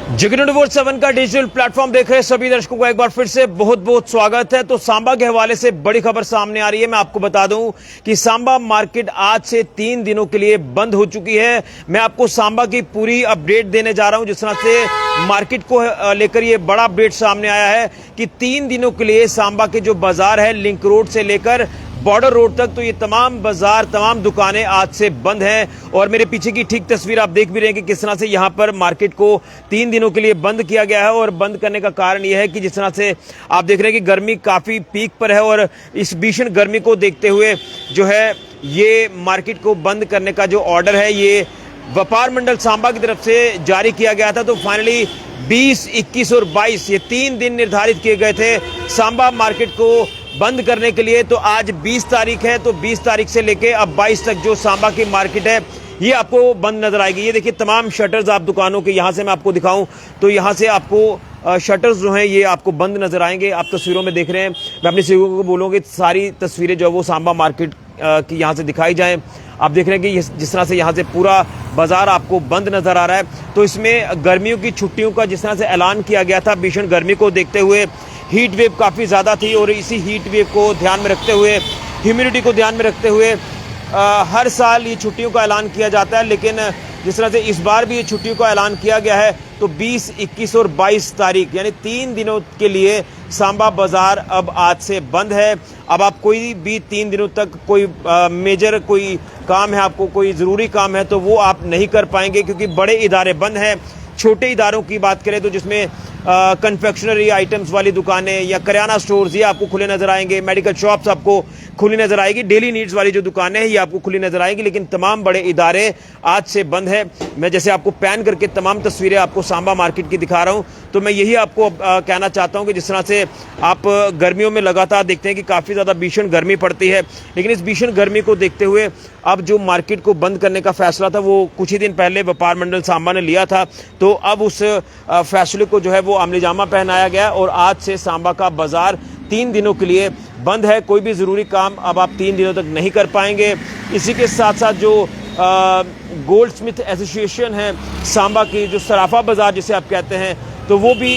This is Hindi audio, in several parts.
जिग्र 24/7 का डिजिटल प्लेटफॉर्म देख रहे सभी दर्शकों को एक बार फिर से बहुत बहुत स्वागत है। तो सांबा के हवाले से बड़ी खबर सामने आ रही है। मैं आपको बता दूं कि सांबा मार्केट आज से 3 दिनों के लिए बंद हो चुकी है। मैं आपको सांबा की पूरी अपडेट देने जा रहा हूं। जिस तरह से मार्केट को लेकर ये बड़ा अपडेट सामने आया है कि 3 दिनों के लिए सांबा के जो बाजार है लिंक रोड से लेकर बॉर्डर रोड तक, तो ये तमाम बाजार तमाम दुकानें आज से बंद हैं। और मेरे पीछे की ठीक तस्वीर आप देख भी रहे हैं कि किस तरह से यहां पर मार्केट को 3 दिनों के लिए बंद किया गया है। और बंद करने का कारण यह है कि जिस तरह से आप देख रहे हैं कि गर्मी काफी पीक पर है और इस भीषण गर्मी को देखते हुए जो है ये मार्केट को बंद करने का जो ऑर्डर है ये व्यापार मंडल सांबा की तरफ से जारी किया गया था। तो फाइनली 20, 21 और 22 ये 3 दिन निर्धारित किए गए थे सांबा मार्केट को बंद करने के लिए। तो आज 20 तारीख है, तो 20 तारीख से लेके अब 22 तक जो सांबा की मार्केट है ये आपको बंद नजर आएगी। ये देखिए तमाम शटर्स आप दुकानों के, यहां से मैं आपको दिखाऊं तो यहां से आपको शटर्स जो हैं ये आपको बंद नजर आएंगे। आप तस्वीरों में देख रहे हैं। मैं अपने सहयोगियों को बोलूंगी सारी तस्वीरें जो है वो सांबा मार्केट की यहां से दिखाई जाएं। आप देख रहे हैं कि जिस तरह से यहां से पूरा बाजार आपको बंद नजर आ रहा है। तो इसमें गर्मियों की छुट्टियों का जिस तरह से ऐलान किया गया था, भीषण गर्मी को देखते हुए हीट वेव काफ़ी ज़्यादा थी और इसी हीट वेव को ध्यान में रखते हुए, ह्यूमिडिटी को ध्यान में रखते हुए हर साल ये छुट्टियों का ऐलान किया जाता है। लेकिन जिस तरह से इस बार भी ये छुट्टियों का ऐलान किया गया है तो 20, 21 और 22 तारीख यानी 3 दिनों के लिए सांबा बाजार अब आज से बंद है। अब आप कोई भी 3 दिनों तक कोई मेजर कोई काम है, आपको कोई ज़रूरी काम है तो वो आप नहीं कर पाएंगे क्योंकि बड़े इदारे बंद हैं। छोटे इदारों की बात करें तो जिसमें कन्फेक्शनरी आइटम्स वाली दुकानें या करियाना स्टोर्स ये आपको खुले नजर आएंगे। मेडिकल शॉप्स आपको खुली नजर आएगी। डेली नीड्स वाली जो दुकानें हैं ये आपको खुली नजर आएंगी। लेकिन तमाम बड़े इदारे आज से बंद है। मैं जैसे आपको पैन करके तमाम तस्वीरें आपको सांबा मार्केट की दिखा रहा हूं तो मैं यही आपको कहना चाहता हूं कि जिस तरह से आप गर्मियों में लगातार देखते हैं कि काफ़ी ज़्यादा भीषण गर्मी पड़ती है, लेकिन इस भीषण गर्मी को देखते हुए अब जो मार्केट को बंद करने का फैसला था वो कुछ ही दिन पहले व्यापार मंडल सांबा ने लिया था। तो अब उस फैसले को जो है वो अमलीजामा पहनाया गया और आज से सांबा का बाजार 3 दिनों के लिए बंद है। कोई भी ज़रूरी काम अब आप 3 दिनों तक नहीं कर पाएंगे। इसी के साथ साथ जो गोल्ड स्मिथ एसोसिएशन है सांबा की, जो सराफा बाज़ार जिसे आप कहते हैं, तो वो भी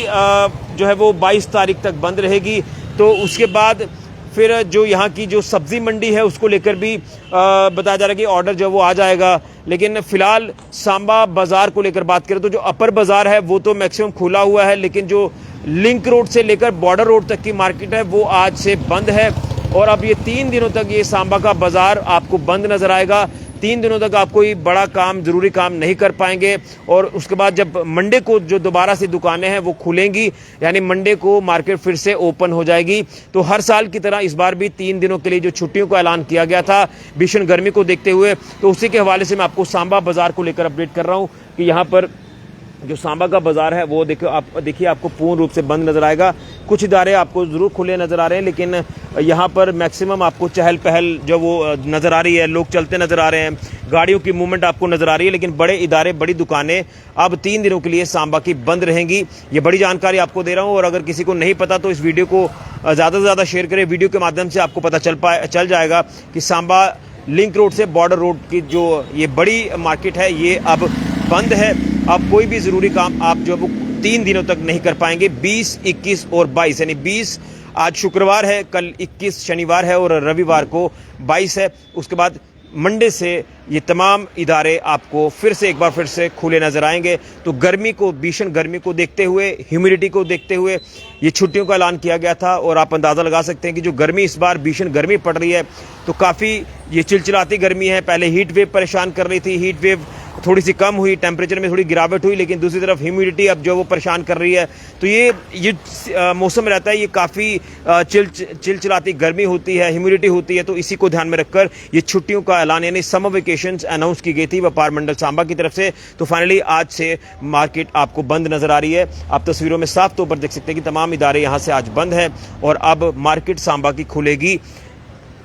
जो है वो 22 तारीख तक बंद रहेगी। तो उसके बाद फिर जो यहाँ की जो सब्ज़ी मंडी है उसको लेकर भी बताया जा रहा है कि ऑर्डर जो वो आ जाएगा। लेकिन फ़िलहाल सांबा बाज़ार को लेकर बात करें तो जो अपर बाज़ार है वो तो मैक्सिमम खुला हुआ है, लेकिन जो लिंक रोड से लेकर बॉर्डर रोड तक की मार्केट है वो आज से बंद है। और अब ये 3 दिनों तक ये सांबा का बाज़ार आपको बंद नज़र आएगा। 3 दिनों तक आप कोई बड़ा काम, ज़रूरी काम नहीं कर पाएंगे। और उसके बाद जब मंडे को जो दोबारा से दुकानें हैं वो खुलेंगी, यानी मंडे को मार्केट फिर से ओपन हो जाएगी। तो हर साल की तरह इस बार भी 3 दिनों के लिए जो छुट्टियों का ऐलान किया गया था भीषण गर्मी को देखते हुए, तो उसी के हवाले से मैं आपको सांबा बाज़ार को लेकर अपडेट कर रहा हूँ कि यहाँ पर जो सांबा का बाज़ार है वो देखिए आपको पूर्ण रूप से बंद नज़र आएगा। कुछ इदारे आपको ज़रूर खुले नज़र आ रहे हैं, लेकिन यहाँ पर मैक्सिमम आपको चहल पहल जो वो नज़र आ रही है, लोग चलते नज़र आ रहे हैं, गाड़ियों की मूवमेंट आपको नज़र आ रही है। लेकिन बड़े इदारे, बड़ी दुकानें अब 3 दिनों के लिए सांबा की बंद रहेंगी। ये बड़ी जानकारी आपको दे रहा हूँ। और अगर किसी को नहीं पता तो इस वीडियो को ज़्यादा से ज़्यादा शेयर करें। वीडियो के माध्यम से आपको पता चल जाएगा कि सांबा लिंक रोड से बॉर्डर रोड की जो ये बड़ी मार्केट है ये अब बंद है। अब कोई भी ज़रूरी काम आप जो वो 3 दिनों तक नहीं कर पाएंगे। 20, 21 और 22 यानी 20 आज शुक्रवार है, कल 21 शनिवार है और रविवार को 22 है। उसके बाद मंडे से ये तमाम इदारे आपको फिर से एक बार फिर से खुले नज़र आएंगे। तो गर्मी को, भीषण गर्मी को देखते हुए, ह्यूमिडिटी को देखते हुए ये छुट्टियों का ऐलान किया गया था। और आप अंदाज़ा लगा सकते हैं कि जो गर्मी इस बार भीषण गर्मी पड़ रही है तो काफ़ी ये चिलचिलाती गर्मी है। पहले हीट वेव परेशान कर रही थी, हीट वेव थोड़ी सी कम हुई, टेम्परेचर में थोड़ी गिरावट हुई, लेकिन दूसरी तरफ ह्यूमिडिटी अब जो वो परेशान कर रही है। तो ये मौसम रहता है, ये काफ़ी चिलचिलाती गर्मी होती है, ह्यूमिडिटी होती है। तो इसी को ध्यान में रखकर ये छुट्टियों का ऐलान यानी समर वेकेशंस अनाउंस की गई थी व्यापार मंडल सांबा की तरफ से। तो फाइनली आज से मार्केट आपको बंद नज़र आ रही है। आप तस्वीरों में साफ तौर पर देख सकते हैं कि तमाम इदारे यहाँ से आज बंद है। और अब मार्केट सांबा की खुलेगी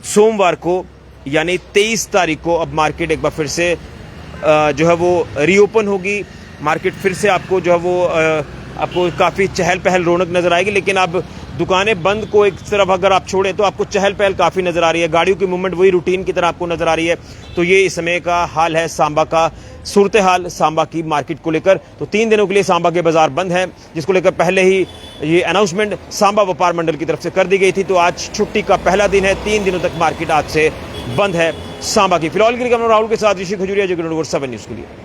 सोमवार को, यानी 23 तारीख को अब मार्केट एक बार फिर से जो है वो रीओपन होगी। मार्केट फिर से आपको जो है वो आपको काफ़ी चहल पहल, रौनक नज़र आएगी। लेकिन अब दुकानें बंद को एक तरफ अगर आप छोड़ें तो आपको चहल पहल काफ़ी नज़र आ रही है। गाड़ियों की मूवमेंट वही रूटीन की तरह आपको नज़र आ रही है। तो ये इस समय का हाल है सांबा का सूरत हाल सांबा की मार्केट को लेकर। तो 3 दिनों के लिए सांबा के बाजार बंद है, जिसको लेकर पहले ही ये अनाउंसमेंट सांबा व्यापार मंडल की तरफ से कर दी गई थी। तो आज छुट्टी का पहला दिन है, 3 दिनों तक मार्केट आज से बंद है सांबा की। फिलहाल के लिए राहुल के साथ ऋषि खजूरिया, जो 7 न्यूज के लिए।